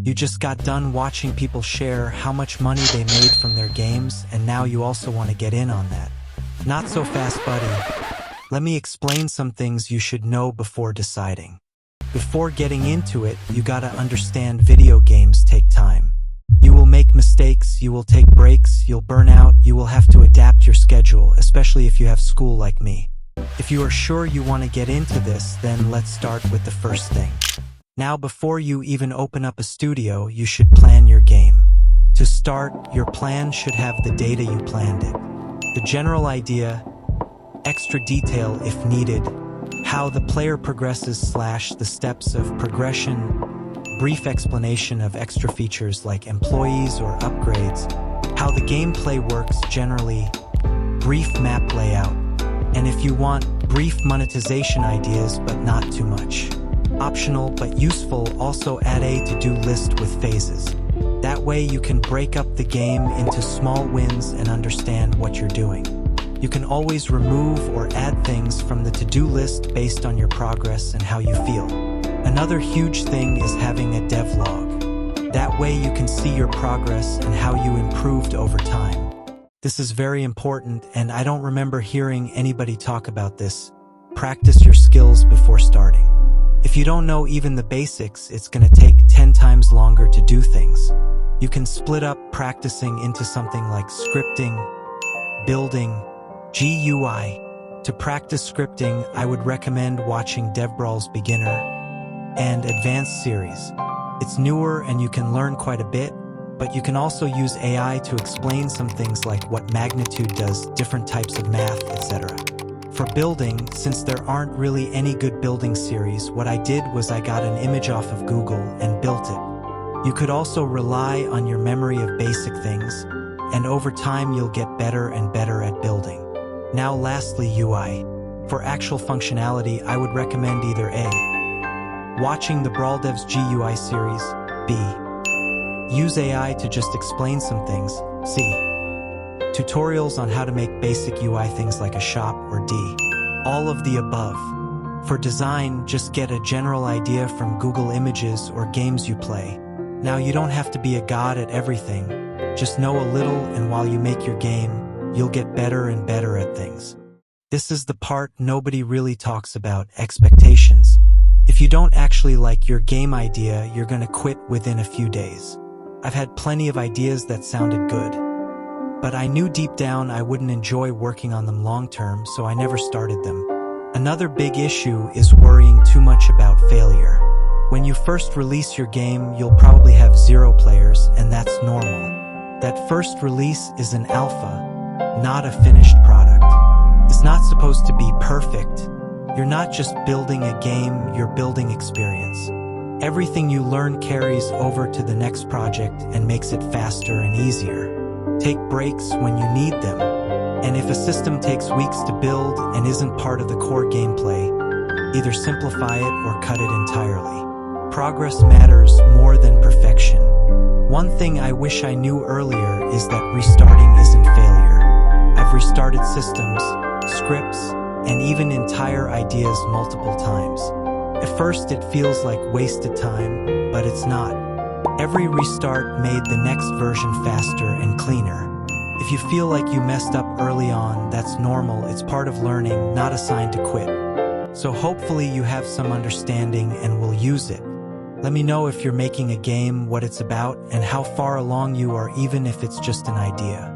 You just got done watching people share how much money they made from their games, and now you also want to get in on that. Not so fast, buddy. Let me explain some things you should know before deciding. Before getting into it, you gotta understand video games take time. You will make mistakes, you will take breaks, you'll burn out, you will have to adapt your schedule, especially if you have school like me. If you are sure you want to get into this, then let's start with the first thing. Now, before you even open up a studio, you should plan your game. To start, your plan should have the data you planned it. The general idea, extra detail if needed, how the player progresses / the steps of progression, brief explanation of extra features like employees or upgrades, how the gameplay works generally, brief map layout, and if you want, brief monetization ideas but not too much. Optional but useful, also add a to-do list with phases. That way you can break up the game into small wins and understand what you're doing. You can always remove or add things from the to-do list based on your progress and how you feel. Another huge thing is having a devlog. That way you can see your progress and how you improved over time. This is very important, and I don't remember hearing anybody talk about this. Practice your skills before starting. If you don't know even the basics, it's going to take 10 times longer to do things. You can split up practicing into something like scripting, building, GUI. To practice scripting, I would recommend watching DevBrawl's Beginner and Advanced series. It's newer and you can learn quite a bit, but you can also use AI to explain some things like what magnitude does, different types of math, etc. For building, since there aren't really any good building series, what I did was I got an image off of Google and built it. You could also rely on your memory of basic things, and over time you'll get better and better at building. Now lastly, UI. For actual functionality, I would recommend either A. Watching the Brawl Devs GUI series, B. Use AI to just explain some things, C. Tutorials on how to make basic UI things like a shop, or D. All of the above. For design, just get a general idea from Google Images or games you play. Now you don't have to be a god at everything, just know a little, and while you make your game, you'll get better and better at things. This is the part nobody really talks about, expectations. If you don't actually like your game idea, you're gonna quit within a few days. I've had plenty of ideas that sounded good, but I knew deep down I wouldn't enjoy working on them long term, so I never started them. Another big issue is worrying too much about failure. When you first release your game, you'll probably have 0 players, and that's normal. That first release is an alpha, not a finished product. It's not supposed to be perfect. You're not just building a game, you're building experience. Everything you learn carries over to the next project and makes it faster and easier. Take breaks when you need them. And if a system takes weeks to build and isn't part of the core gameplay, either simplify it or cut it entirely. Progress matters more than perfection. One thing I wish I knew earlier is that restarting isn't failure. I've restarted systems, scripts, and even entire ideas multiple times. At first it feels like wasted time, but it's not. Every restart made the next version faster and cleaner. If you feel like you messed up early on, that's normal. It's part of learning, not a sign to quit. So hopefully you have some understanding and will use it. Let me know if you're making a game, what it's about, and how far along you are, even if it's just an idea.